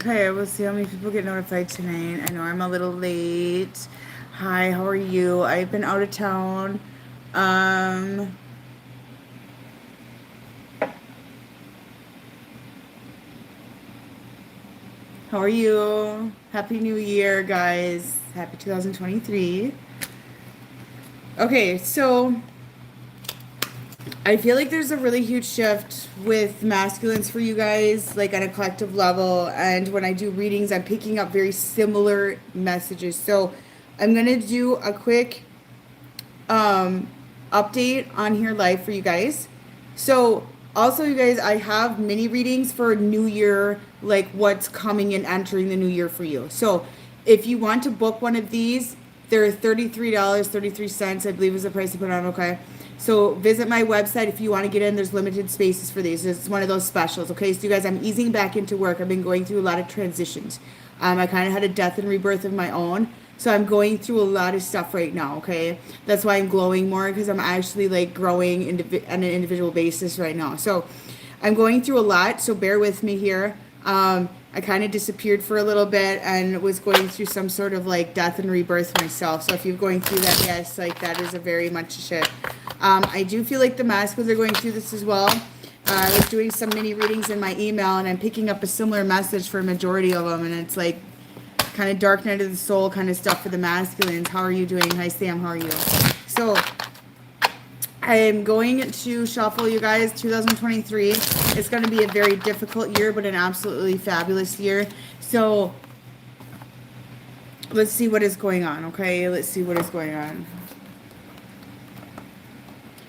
Okay, we'll see how many people get notified tonight. I know I'm a little late. Hi, how are you? I've been out of town. Um, how are you? Happy New Year, guys. Happy 2023. Okay, so I feel like there's a really huge shift with masculines for you guys, like on a collective level. And when I do readings, I'm picking up very similar messages. So I'm going to do a quick um, update on here live for you guys. So also, you guys, I have mini readings for New Year, like what's coming and entering the new year for you. So if you want to book one of these, they're $33.33, I believe is the price to put on. Okay. So visit my website if you want to get in. There's limited spaces for these. It's one of those specials. Okay. So you guys, I'm easing back into work. I've been going through a lot of transitions. I kind of had a death and rebirth of my own. So I'm going through a lot of stuff right now, okay? That's why I'm glowing more, because I'm actually like growing on an individual basis right now. So I'm going through a lot, so bear with me here. I kind of disappeared for a little bit and was going through some sort of like death and rebirth myself. So if you're going through that, yes, like that is a very much a shift. I do feel like the masculines are going through this as well. I was doing some mini readings in my email, and I'm picking up a similar message for a majority of them, and it's like kind of dark night of the soul kind of stuff for the masculines. How are you doing? Hi, Sam. How are you? So I'm going to shuffle, you guys. 2023. It's going to be a very difficult year, but an absolutely fabulous year. So let's see what is going on, okay? Let's see what is going on.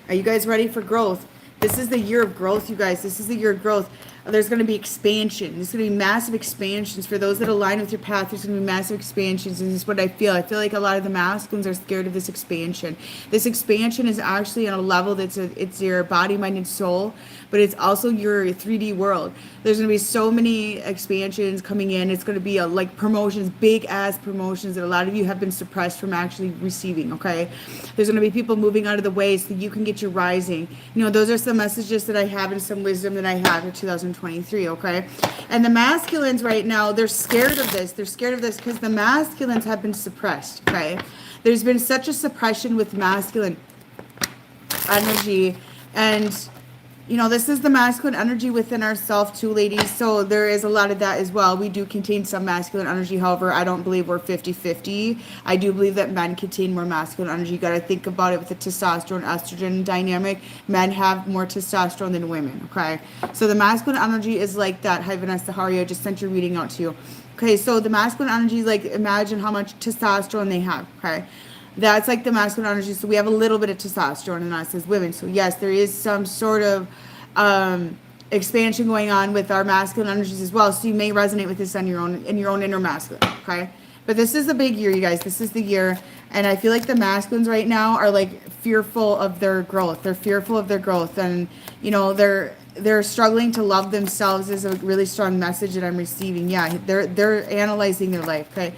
Are you guys ready for growth? This is the year of growth, you guys. This is the year of growth. There's going to be expansion. There's going to be massive expansions. For those that align with your path, there's going to be massive expansions. And this is what I feel. I feel like a lot of the masculines are scared of this expansion. This expansion is actually on a level that's it's your body, mind, and soul, but it's also your 3D world. There's going to be so many expansions coming in. It's going to be like promotions, big ass promotions that a lot of you have been suppressed from actually receiving, okay? There's going to be people moving out of the way so you can get your rising. You know, those are some messages that I have and some wisdom that I have for 2023, okay? And the masculines right now, they're scared of this. They're scared of this because the masculines have been suppressed, okay? There's been such a suppression with masculine energy, and you know, this is the masculine energy within ourselves too, ladies. So there is a lot of that as well. We do contain some masculine energy. However, I don't believe we're 50-50. I do believe that men contain more masculine energy. You got to think about it with the testosterone, estrogen dynamic. Men have more testosterone than women, okay? So the masculine energy is like that. Hi, Vanessa, how are you? I just sent your reading out to you. Okay, so the masculine energy, like imagine how much testosterone they have, okay? That's like the masculine energy. So we have a little bit of testosterone in us as women. So yes, there is some sort of expansion going on with our masculine energies as well. So you may resonate with this on your own, in your own inner masculine. Okay. But this is a big year, you guys. This is the year. And I feel like the masculines right now are like fearful of their growth. They're fearful of their growth. And, you know, they're struggling to love themselves is a really strong message that I'm receiving. Yeah. They're analyzing their life. Okay.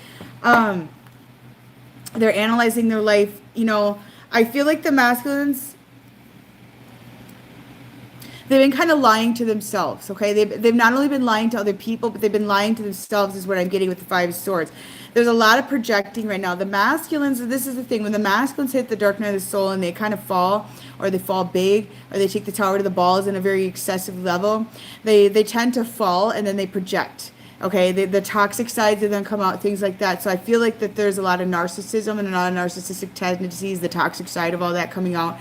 They're analyzing their life. You know, I feel like the masculines, they've been kind of lying to themselves, okay? They've not only been lying to other people, but they've been lying to themselves is what I'm getting with the Five of Swords. There's a lot of projecting right now. The masculines, this is the thing, when the masculines hit the dark night of the soul and they kind of fall, or they fall big, or they take the tower to the balls in a very excessive level, they tend to fall and then they project. Okay, the toxic sides of them come out, things like that. So I feel like that there's a lot of narcissism and a lot of narcissistic tendencies, the toxic side of all that coming out.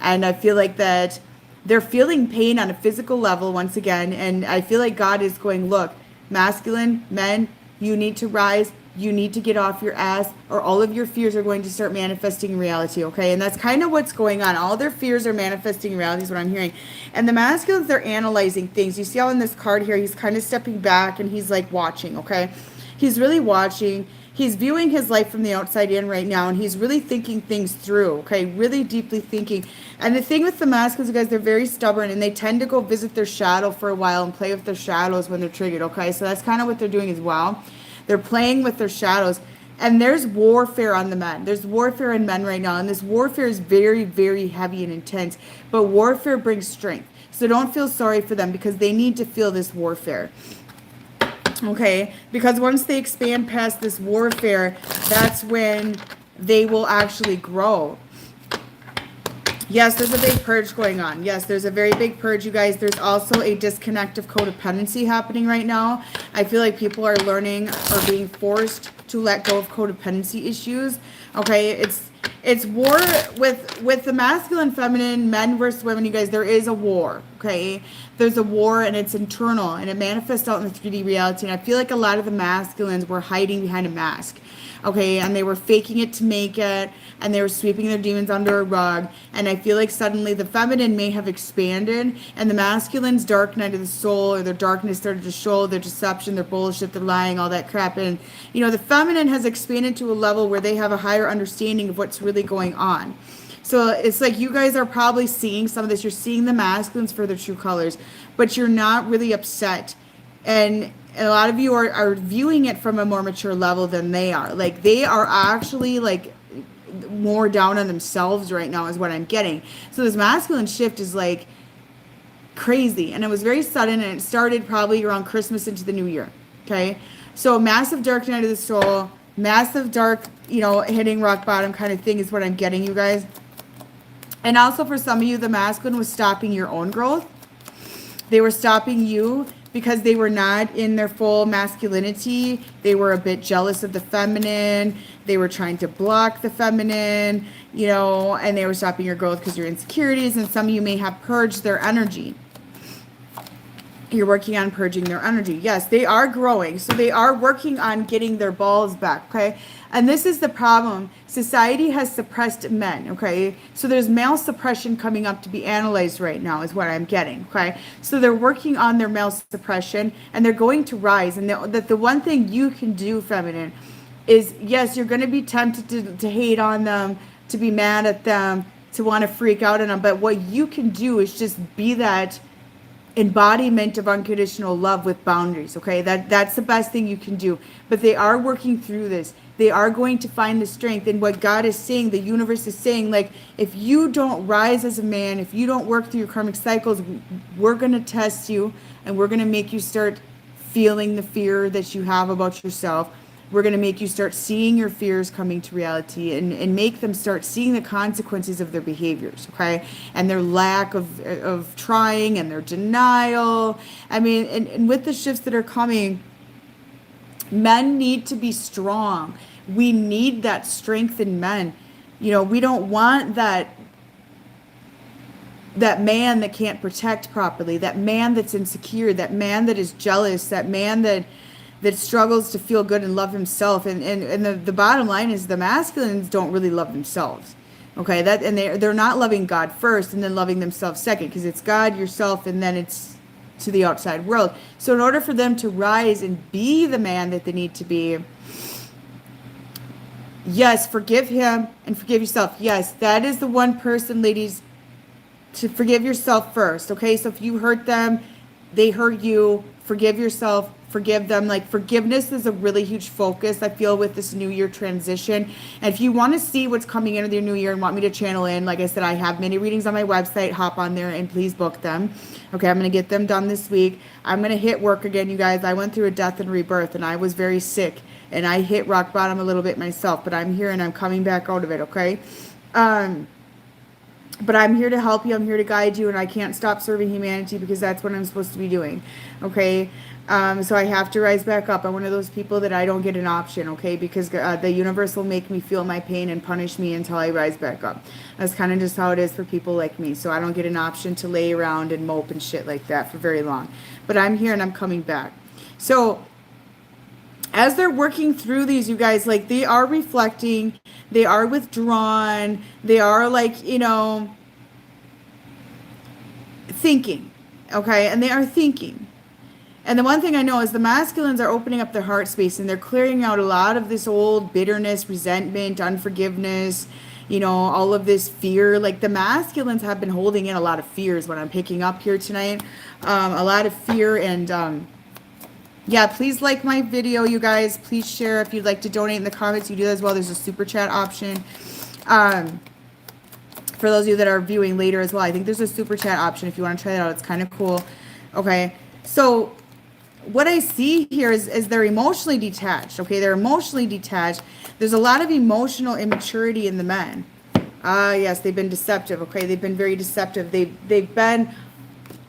And I feel like that they're feeling pain on a physical level once again. And I feel like God is going, look, masculine men, you need to rise. You need to get off your ass, or all of your fears are going to start manifesting in reality, okay? And that's kind of what's going on. All their fears are manifesting in reality is what I'm hearing. And the masculines, they're analyzing things. You see how in this card here, he's kind of stepping back and he's like watching, okay? He's really watching. He's viewing his life from the outside in right now, and he's really thinking things through, okay? Really deeply thinking. And the thing with the masculines, guys, they're very stubborn, and they tend to go visit their shadow for a while and play with their shadows when they're triggered, okay? So that's kind of what they're doing as well. They're playing with their shadows. And there's warfare on the men. There's warfare in men right now. And this warfare is very, very heavy and intense. But warfare brings strength. So don't feel sorry for them, because they need to feel this warfare. Okay, because once they expand past this warfare, that's when they will actually grow. Yes, there's a big purge going on. Yes, there's a very big purge, you guys. There's also a disconnect of codependency happening right now. I feel like people are learning or being forced to let go of codependency issues. Okay, it's war with the masculine, feminine, men versus women, you guys. There is a war. Okay, there's a war, and it's internal, and it manifests out in the 3D reality. And I feel like a lot of the masculines were hiding behind a mask. Okay, and they were faking it to make it, and they were sweeping their demons under a rug. And I feel like suddenly the feminine may have expanded, and the masculine's dark night of the soul, or their darkness started to show, their deception, their bullshit, their lying, all that crap. And you know, the feminine has expanded to a level where they have a higher understanding of what's really going on. So it's like you guys are probably seeing some of this. You're seeing the masculines for their true colors, but you're not really upset. And a lot of you are viewing it from a more mature level than they are. Like, they are actually like more down on themselves right now is what I'm getting. So this masculine shift is like crazy, and it was very sudden, and it started probably around Christmas into the new year. Okay, so massive dark night of the soul, massive dark, you know, hitting rock bottom kind of thing is what I'm getting, you guys. And also for some of you, the masculine was stopping your own growth. They were stopping you because they were not in their full masculinity. They were a bit jealous of the feminine. They were trying to block the feminine, you know, and they were stopping your growth because your insecurities. And some of you may have purged their energy. You're working on purging their energy. Yes, they are growing. So they are working on getting their balls back, okay? And this is the problem. Society has suppressed men, okay? So there's male suppression coming up to be analyzed right now is what I'm getting, okay? So they're working on their male suppression, and they're going to rise. And the one thing you can do, feminine, is, yes, you're going to be tempted to hate on them, to be mad at them, to want to freak out on them. But what you can do is just be that embodiment of unconditional love with boundaries, okay? That's the best thing you can do. But they are working through this. They are going to find the strength. And what God is saying, the universe is saying, like, if you don't rise as a man, if you don't work through your karmic cycles, we're going to test you, and we're going to make you start feeling the fear that you have about yourself. We're going to make you start seeing your fears coming to reality, and make them start seeing the consequences of their behaviors, okay? And their lack of trying, and their denial. I mean, and with the shifts that are coming, men need to be strong. We need that strength in men. You know, we don't want that man that can't protect properly, that man that's insecure, that man that is jealous, that man that struggles to feel good and love himself. And the bottom line is the masculines don't really love themselves. Okay, and they're not loving God first and then loving themselves second, because it's God, yourself, and then it's to the outside world. So in order for them to rise and be the man that they need to be, yes, forgive him and forgive yourself. Yes, that is the one person, ladies, to forgive yourself first. Okay, so if you hurt them, they hurt you, forgive yourself, forgive them. Like, forgiveness is a really huge focus, I feel, with this new year transition. And if you want to see what's coming into the new year and want me to channel in, like I said, I have many readings on my website. Hop on there and please book them. Okay, I'm going to get them done this week. I'm going to hit work again, you guys. I went through a death and rebirth, and I was very sick, and I hit rock bottom a little bit myself, but I'm here and I'm coming back out of it, okay? But I'm here to help you. I'm here to guide you, and I can't stop serving humanity because that's what I'm supposed to be doing, okay? So I have to rise back up. I'm one of those people that I don't get an option, okay? Because the universe will make me feel my pain and punish me until I rise back up. That's kind of just how it is for people like me. So I don't get an option to lay around and mope and shit like that for very long. But I'm here and I'm coming back. So as they're working through these, you guys, like, they are reflecting, they are withdrawn, they are, like, you know, thinking, okay? And they are thinking. And the one thing I know is the masculines are opening up their heart space, and they're clearing out a lot of this old bitterness, resentment, unforgiveness, you know, all of this fear. Like, the masculines have been holding in a lot of fears, what I'm picking up here tonight. A lot of fear. And yeah, please like my video, you guys. Please share. If you'd like to donate in the comments, you do that as well. There's a super chat option. For those of you that are viewing later as well, I think there's a super chat option if you want to try that out. It's kind of cool. Okay, so what I see here is they're emotionally detached. Okay, they're emotionally detached. There's a lot of emotional immaturity in the men. Yes, they've been deceptive. Okay, they've been very deceptive. They've been.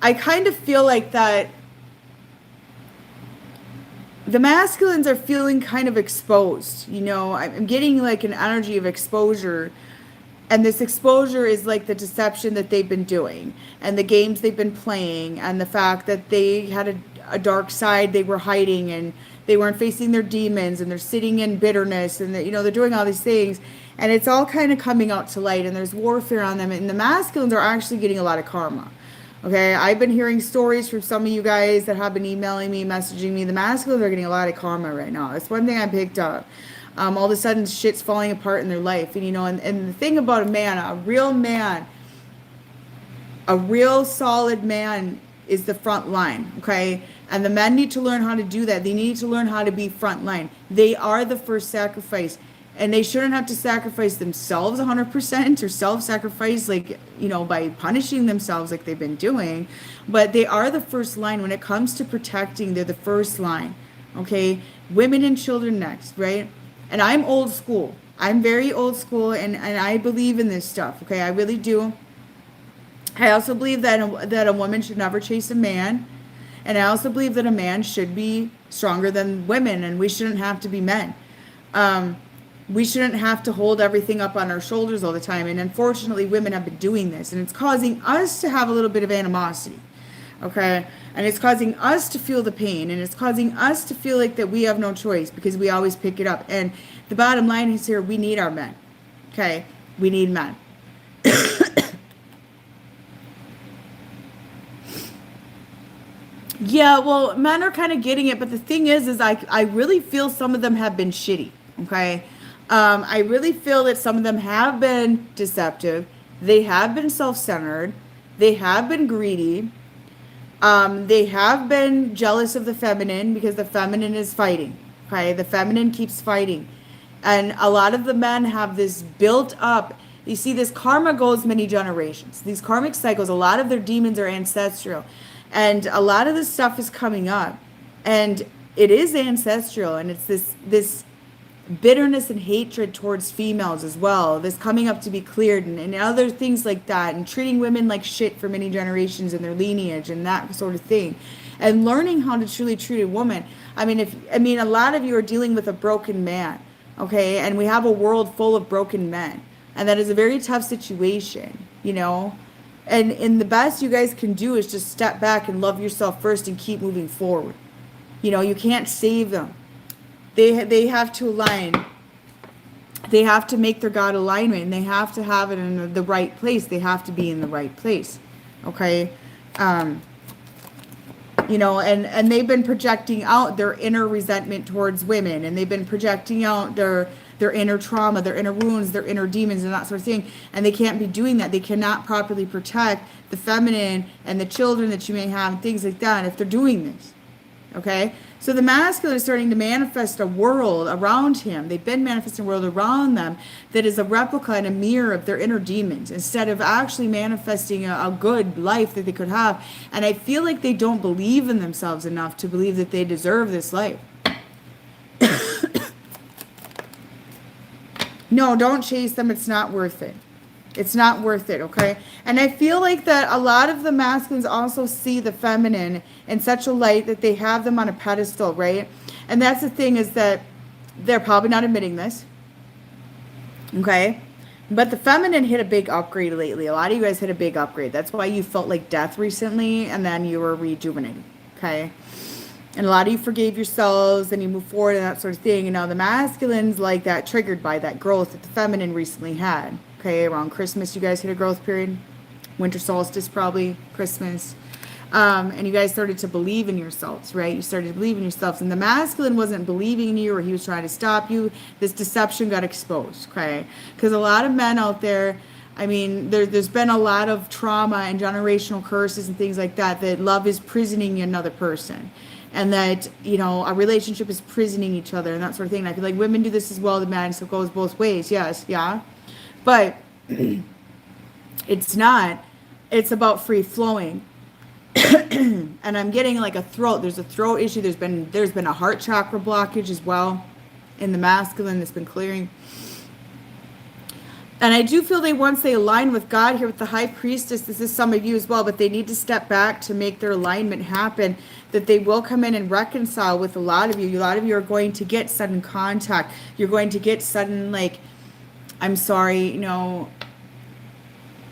I kind of feel like that. The masculines are feeling kind of exposed. You know, I'm getting like an energy of exposure. And this exposure is like the deception that they've been doing and the games they've been playing and the fact that they had a dark side they were hiding and they weren't facing their demons and they're sitting in bitterness and you know, they're doing all these things and it's all kind of coming out to light and there's warfare on them and the masculines are actually getting a lot of karma. Okay, I've been hearing stories from some of you guys that have been emailing me, messaging me. The masculines are getting a lot of karma right now. That's one thing I picked up. All of a sudden shit's falling apart in their life. And, you know, and the thing about a man, a real solid man is the front line, okay? And the men need to learn how to do that. They need to learn how to be front line. They are the first sacrifice. And they shouldn't have to sacrifice themselves 100% or self-sacrifice, like, you know, by punishing themselves like they've been doing. But they are the first line. When it comes to protecting, they're the first line, okay? Women and children next, right? And I'm old school. I'm very old school, and I believe in this stuff, okay? I really do. I also believe that a woman should never chase a man. And I also believe that a man should be stronger than women, and we shouldn't have to be men. We shouldn't have to hold everything up on our shoulders all the time. And unfortunately, women have been doing this, and it's causing us to have a little bit of animosity, okay? And it's causing us to feel the pain, and it's causing us to feel like that we have no choice because we always pick it up. And the bottom line is here, we need our men, okay? We need men. Yeah, well, men are kind of getting it, but the thing is I really feel some of them have been shitty, okay? I really feel that some of them have been deceptive. They have been self-centered. They have been greedy. They have been jealous of the feminine because the feminine is fighting, okay? The feminine keeps fighting. And a lot of the men have this built up, you see, this karma goes many generations. These karmic cycles, a lot of their demons are ancestral. And a lot of this stuff is coming up. And it is ancestral, and it's this bitterness and hatred towards females as well. This coming up to be cleared and other things like that, and treating women like shit for many generations in their lineage and that sort of thing. And learning how to truly treat a woman. I mean, a lot of you are dealing with a broken man, okay? And we have a world full of broken men. And that is a very tough situation, you know? And the best you guys can do is just step back and love yourself first and keep moving forward. You know, you can't save them. They have to align. They have to make their God alignment, and they have to have it in the right place. They have to be in the right place. Okay? You know, and they've been projecting out their inner resentment towards women, and they've been projecting out their inner trauma, their inner wounds, their inner demons, and that sort of thing. And they can't be doing that. They cannot properly protect the feminine and the children that you may have, and things like that, if they're doing this. Okay? So the masculine is starting to manifest a world around him. They've been manifesting a world around them that is a replica and a mirror of their inner demons, instead of actually manifesting a good life that they could have. And I feel like they don't believe in themselves enough to believe that they deserve this life. No, don't chase them. It's not worth it. It's not worth it, okay? And I feel like that a lot of the masculines also see the feminine in such a light that they have them on a pedestal, right? And that's the thing, is that they're probably not admitting this, okay? But the feminine hit a big upgrade lately. A lot of you guys hit a big upgrade. That's why you felt like death recently, and then you were rejuvenating, okay? And a lot of you forgave yourselves, and you move forward and that sort of thing. And now the masculines like that, triggered by that growth that the feminine recently had. Okay, around Christmas, you guys hit a growth period. Winter solstice, probably, Christmas. And you guys started to believe in yourselves, right? You started to believe in yourselves. And the masculine wasn't believing in you, or he was trying to stop you. This deception got exposed, okay? Because a lot of men out there, I mean, there's been a lot of trauma and generational curses and things like that, that love is prisoning another person. And that, you know, a relationship is prisoning each other and that sort of thing. And I feel like women do this as well, the men, so it goes both ways, yes, yeah. But it's not. It's about free flowing. And I'm getting like a throat. There's a throat issue. There's been a heart chakra blockage as well in the masculine that's been clearing. And I do feel once they align with God here with the high priestess, this is some of you as well, but they need to step back to make their alignment happen, that they will come in and reconcile with a lot of you. A lot of you are going to get sudden contact. You're going to get sudden, like, I'm sorry, you know,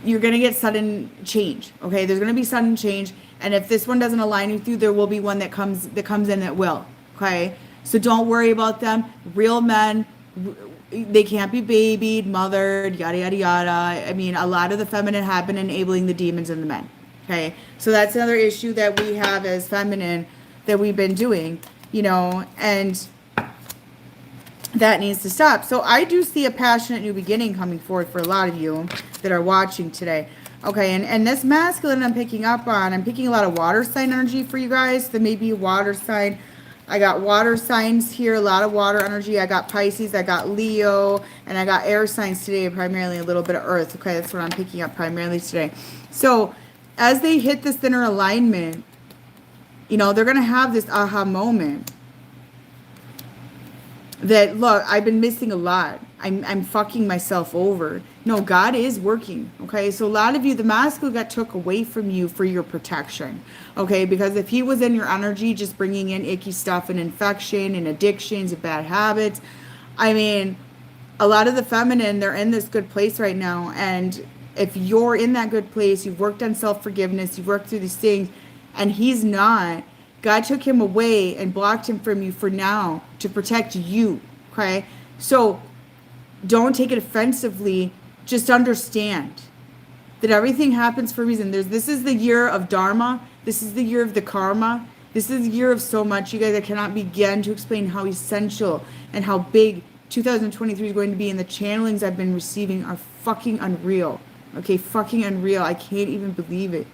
you're going to get sudden change. Okay. There's going to be sudden change. And if this one doesn't align with you, there will be one that comes in that will. Okay. So don't worry about them. Real men, they can't be babied, mothered, yada, yada, yada. I mean, a lot of the feminine have been enabling the demons in the men. Okay. So that's another issue that we have as feminine that we've been doing, you know, and that needs to stop. So I do see a passionate new beginning coming forward for a lot of you that are watching today. Okay. And this masculine I'm picking up on, I'm picking a lot of water sign energy for you guys. There may be a water sign. I got water signs here, a lot of water energy. I got Pisces, I got Leo, and I got air signs today, primarily a little bit of earth. Okay, that's what I'm picking up primarily today. So as they hit this inner alignment, you know, they're going to have this aha moment that, look, I've been missing a lot. I'm fucking myself over. No, God is working. Okay. So a lot of you, the masculine got took away from you for your protection. Okay. Because if he was in your energy, just bringing in icky stuff and infection and addictions and bad habits, I mean, a lot of the feminine, they're in this good place right now. And if you're in that good place, you've worked on self-forgiveness, you've worked through these things, and he's not, God took him away and blocked him from you for now to protect you. Okay. So don't take it offensively. Just understand that everything happens for a reason. This is the year of Dharma. This is the year of the karma. This is the year of so much. You guys, I cannot begin to explain how essential and how big 2023 is going to be. And the channelings I've been receiving are fucking unreal. Okay, fucking unreal. I can't even believe it.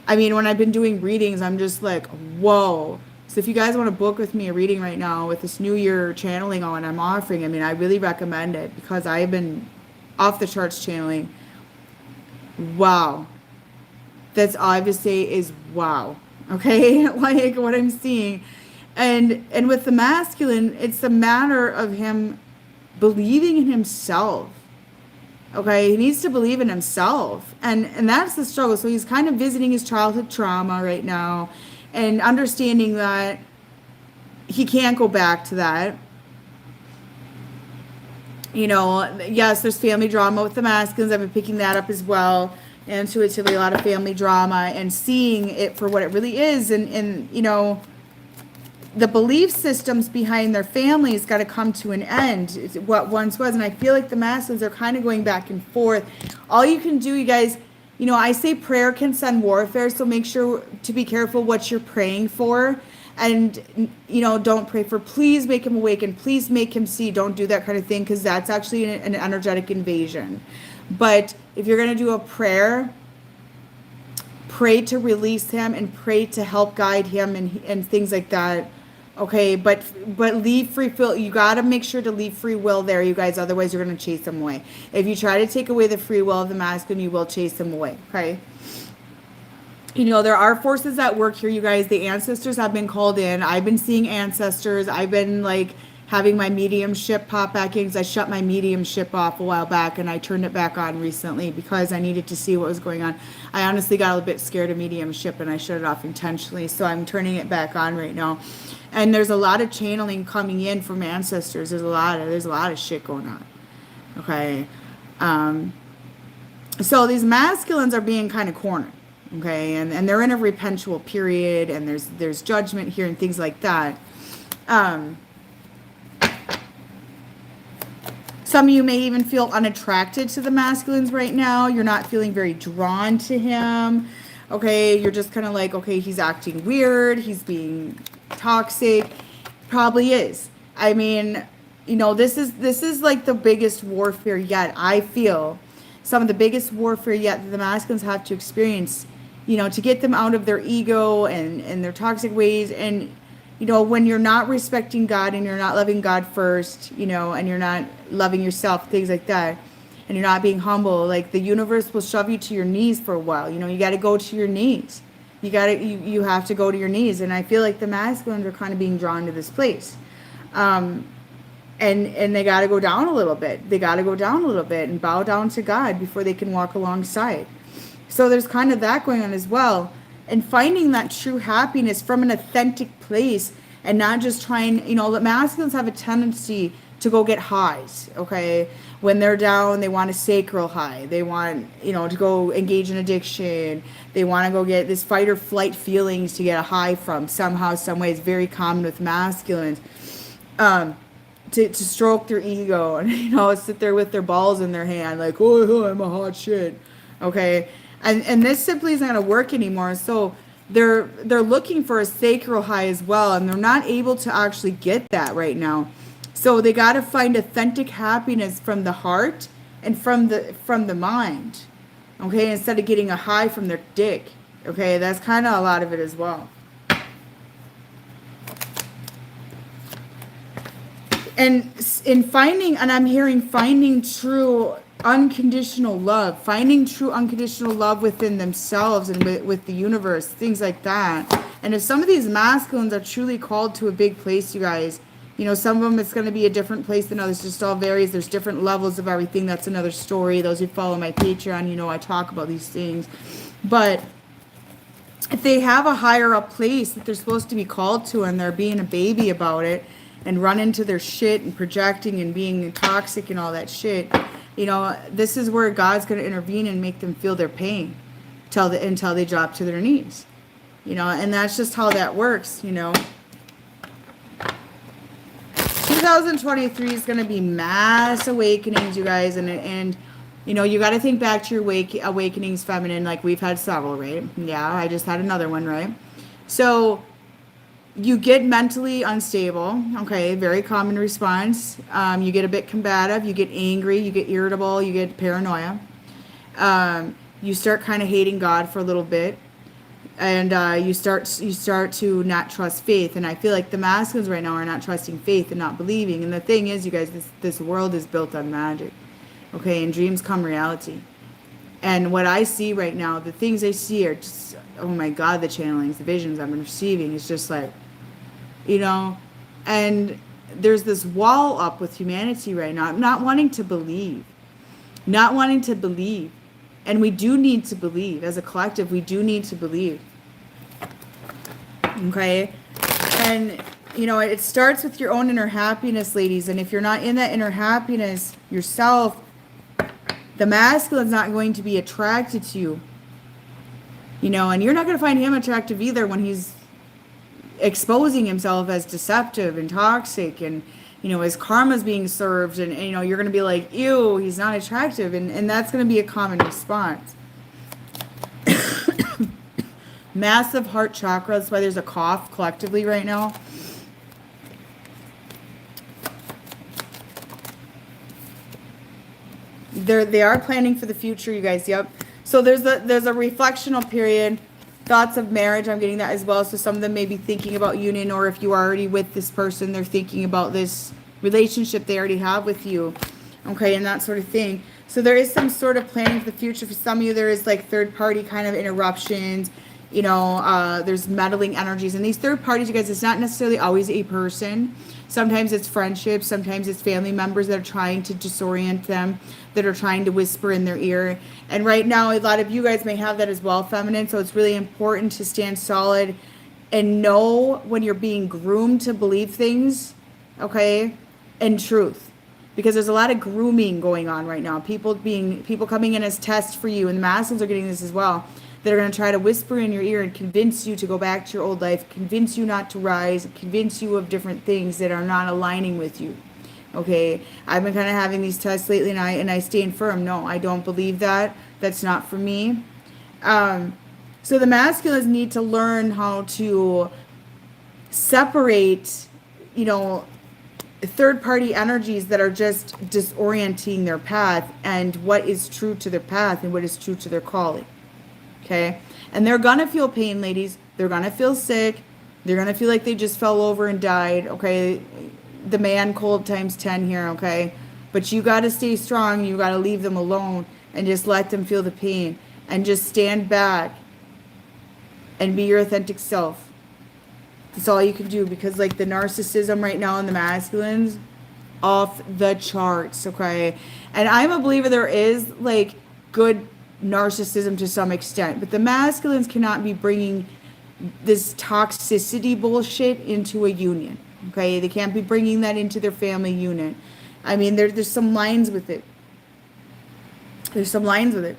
I mean, when I've been doing readings, I'm just like, whoa. So if you guys want to book with me a reading right now with this new year channeling on I'm offering, I mean, I really recommend it because I've been off the charts channeling. Wow. That's all I have to say is wow. Okay? Like what I'm seeing. And with the masculine, it's a matter of him believing in himself. Okay, he needs to believe in himself. And that's the struggle. So he's kind of visiting his childhood trauma right now and understanding that he can't go back to that. You know, yes, there's family drama with the masculines. I've been picking that up as well. Intuitively, a lot of family drama and seeing it for what it really is. And you know, the belief systems behind their families got to come to an end. It's what once was. And I feel like the masculines are kind of going back and forth. All you can do, you guys, you know, I say prayer can send warfare. So make sure to be careful what you're praying for. And, you know, don't pray for, please make him awaken. Please make him see. Don't do that kind of thing. Because that's actually an energetic invasion. But if you're going to do a prayer, pray to release him and pray to help guide him and things like that. Okay, but leave free will. You got to make sure to leave free will there, you guys. Otherwise, you're going to chase them away. If you try to take away the free will of the masculine, you will chase them away. Okay. You know, there are forces at work here, you guys. The ancestors have been called in. I've been seeing ancestors. I've been like having my mediumship pop back in because I shut my mediumship off a while back and I turned it back on recently because I needed to see what was going on. I honestly got a bit scared of mediumship and I shut it off intentionally. So I'm turning it back on right now. And there's a lot of channeling coming in from ancestors. There's a lot of shit going on. Okay. So these masculines are being kind of cornered. Okay. And they're in a repentual period and there's judgment here and things like that. Some of you may even feel unattracted to the masculines right now. You're not feeling very drawn to him. Okay, you're just kind of like, okay, he's acting weird. He's being toxic. Probably is. I mean, you know, this is like the biggest warfare yet. I feel some of the biggest warfare yet that the masculines have to experience, you know, to get them out of their ego and their toxic ways. And you know, when you're not respecting God and you're not loving God first, you know, and you're not loving yourself, things like that, and you're not being humble, like the universe will shove you to your knees for a while. You know, you got to go to your knees. You have to go to your knees. And I feel like the masculines are kind of being drawn to this place. And they got to go down a little bit. They got to go down a little bit and bow down to God before they can walk alongside. So there's kind of that going on as well. And finding that true happiness from an authentic place and not just trying, you know, the masculines have a tendency to go get highs, okay? When they're down, they want a sacral high. They want, you know, to go engage in addiction. They want to go get this fight or flight feelings to get a high from somehow, some way. It's very common with masculines. To stroke their ego and, you know, sit there with their balls in their hand like, oh, I'm a hot shit, okay? And this simply isn't going to work anymore. So they're looking for a sacral high as well, and they're not able to actually get that right now. So they got to find authentic happiness from the heart and from the mind, okay, instead of getting a high from their dick, okay? That's kind of a lot of it as well. And in finding, and I'm hearing finding true unconditional love, finding true unconditional love within themselves and with the universe, things like that. And if some of these masculines are truly called to a big place, you guys, you know, some of them it's going to be a different place than others. Just all varies. There's different levels of everything. That's another story. Those who follow my Patreon, you know, I talk about these things. But if they have a higher up place that they're supposed to be called to and they're being a baby about it and run into their shit and projecting and being toxic and all that shit, you know, this is where God's going to intervene and make them feel their pain until they drop to their knees, you know, and that's just how that works, you know. 2023 is going to be mass awakenings, you guys, and you know, you got to think back to your awakenings, feminine, like we've had several, right? Yeah, I just had another one, right? So you get mentally unstable, okay, very common response. You get a bit combative, you get angry, you get irritable, you get paranoia. You start kind of hating God for a little bit, and you start to not trust faith. And I feel like the masculines right now are not trusting faith and not believing. And the thing is, you guys, this world is built on magic, okay, and dreams come reality. And what I see right now, the things I see are just, oh my God, the channelings, the visions I've been receiving is just like, you know, and there's this wall up with humanity right now, not wanting to believe. And we do need to believe. As a collective, we do need to believe. Okay? And, you know, it starts with your own inner happiness, ladies. And if you're not in that inner happiness yourself, the masculine's not going to be attracted to you. You know, and you're not going to find him attractive either when he's exposing himself as deceptive and toxic, and you know his karma's being served, and you know you're going to be like, ew, he's not attractive, and that's going to be a common response. Massive heart chakra. That's why there's a cough collectively right now. They are planning for the future, you guys. Yep. So there's a reflectional period. Thoughts of marriage, I'm getting that as well. So some of them may be thinking about union, or if you are already with this person, they're thinking about this relationship they already have with you, okay, and that sort of thing. So there is some sort of planning for the future. For some of you, there is like third party kind of interruptions, you know, there's meddling energies. And these third parties, you guys, it's not necessarily always a person. Sometimes it's friendships, sometimes it's family members that are trying to disorient them, that are trying to whisper in their ear. And right now, a lot of you guys may have that as well, feminine. So it's really important to stand solid and know when you're being groomed to believe things, okay, and truth. Because there's a lot of grooming going on right now. People coming in as tests for you, and the masculines are getting this as well. That are going to try to whisper in your ear and convince you to go back to your old life, convince you not to rise, convince you of different things that are not aligning with you. Okay, I've been kind of having these tests lately, and I stand firm. No, I don't believe that. That's not for me. So the masculines need to learn how to separate, you know, third-party energies that are just disorienting their path, and what is true to their path and what is true to their calling. Okay, and they're gonna feel pain, ladies. They're gonna feel sick. They're gonna feel like they just fell over and died. Okay, the man cold times 10 here. Okay, But you got to stay strong. You got to leave them alone and just let them feel the pain and just stand back and be your authentic self. That's all you can do, because like the narcissism right now in the masculines, off the charts, okay? And I'm a believer there is like good narcissism to some extent, but the masculines cannot be bringing this toxicity bullshit into a union, okay? They can't be bringing that into their family unit. I mean, there's some lines with it. There's some lines with it.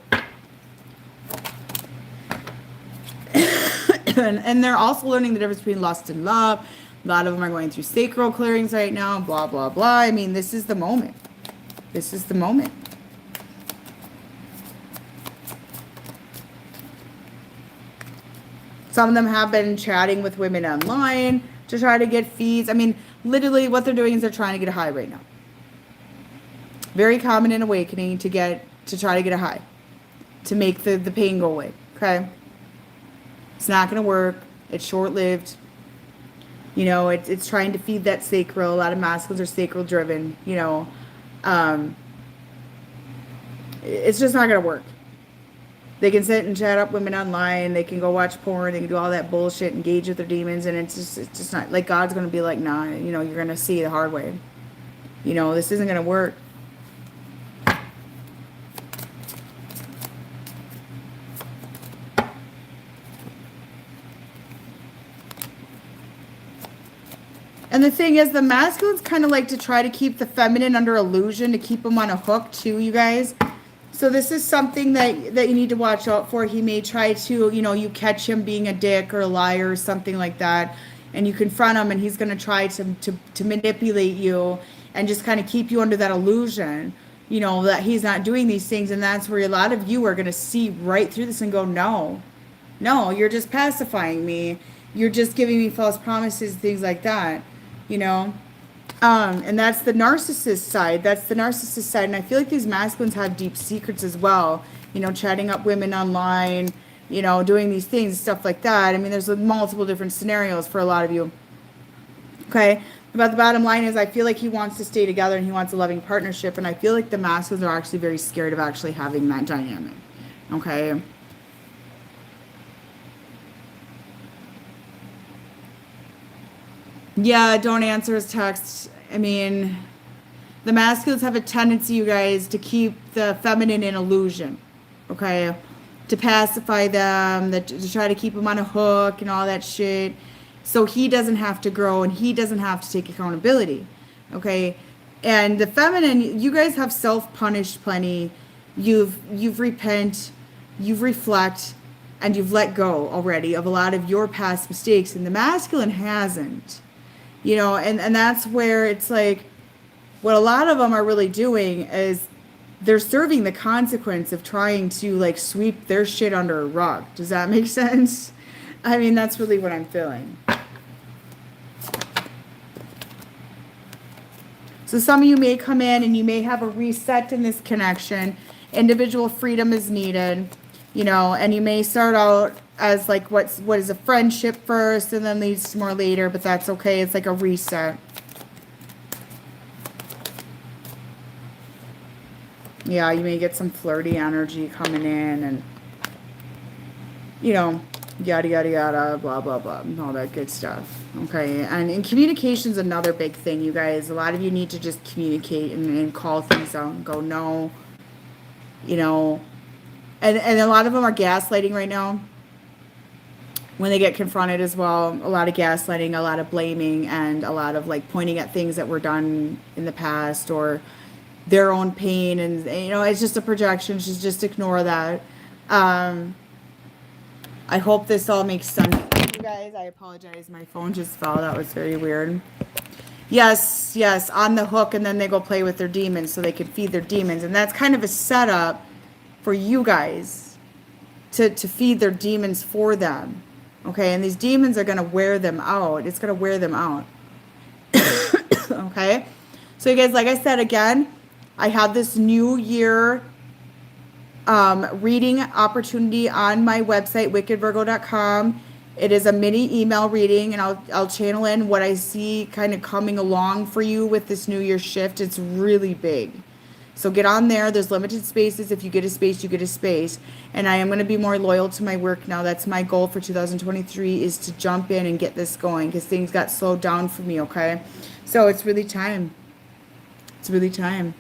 And they're also learning the difference between lust and love. A lot of them are going through sacral clearings right now, blah, blah, blah. I mean, this is the moment. This is the moment. Some of them have been chatting with women online to try to get feeds. I mean, literally what they're doing is they're trying to get a high right now. Very common in awakening to try to get a high, to make the pain go away, okay? It's not going to work. It's short-lived. You know, it's trying to feed that sacral. A lot of masculines are sacral driven, you know. It's just not going to work. They can sit and chat up women online. They can go watch porn. They can do all that bullshit, engage with their demons. And it's just not, like, God's going to be like, nah, you know, you're going to see the hard way. You know, this isn't going to work. And the thing is, the masculines kind of like to try to keep the feminine under illusion, to keep them on a hook too, you guys. So this is something that you need to watch out for. He may try to, you know, you catch him being a dick or a liar or something like that, and you confront him, and he's going to try to manipulate you and just kind of keep you under that illusion, you know, that he's not doing these things. And that's where a lot of you are going to see right through this and go, no, you're just pacifying me. You're just giving me false promises, things like that. You know, and that's the narcissist side. And I feel like these masculines have deep secrets as well. You know, chatting up women online, you know, doing these things, stuff like that. I mean, there's multiple different scenarios for a lot of you. Okay. But the bottom line is, I feel like he wants to stay together and he wants a loving partnership. And I feel like the masculines are actually very scared of actually having that dynamic. Okay. Yeah, don't answer his text. I mean, the masculines have a tendency, you guys, to keep the feminine in illusion, okay? To pacify them, to try to keep them on a hook and all that shit. So he doesn't have to grow and he doesn't have to take accountability, okay? And the feminine, you guys have self-punished plenty. You've repent, you've reflect, and you've let go already of a lot of your past mistakes. And the masculine hasn't. You know, and that's where it's like, what a lot of them are really doing is they're serving the consequence of trying to like sweep their shit under a rug. Does that make sense? I mean, that's really what I'm feeling. So some of you may come in and you may have a reset in this connection. Individual freedom is needed, you know, and you may start out as like what is a friendship first and then leads to more later, but that's okay. It's like a reset. Yeah, you may get some flirty energy coming in and, you know, yada, yada, yada, blah, blah, blah, and all that good stuff. Okay, and communication is another big thing, you guys. A lot of you need to just communicate and call things out and go, no, you know, and a lot of them are gaslighting right now. When they get confronted as well, a lot of gaslighting, a lot of blaming, and a lot of like pointing at things that were done in the past or their own pain. And, you know, it's just a projection. Just ignore that. I hope this all makes sense to you guys. I apologize. My phone just fell. That was very weird. Yes, on the hook, and then they go play with their demons so they can feed their demons. And that's kind of a setup for you guys to feed their demons for them. Okay, and these demons are going to wear them out. It's going to wear them out. Okay, so you guys, like I said, again, I have this new year reading opportunity on my website, wickedvirgo.com. It is a mini email reading, and I'll channel in what I see kind of coming along for you with this New Year shift. It's really big. So get on there. There's limited spaces. If you get a space, you get a space. And I am going to be more loyal to my work now. That's my goal for 2023, is to jump in and get this going, because things got slowed down for me, okay? So it's really time. It's really time.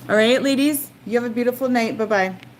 All right, ladies, you have a beautiful night. Bye-bye.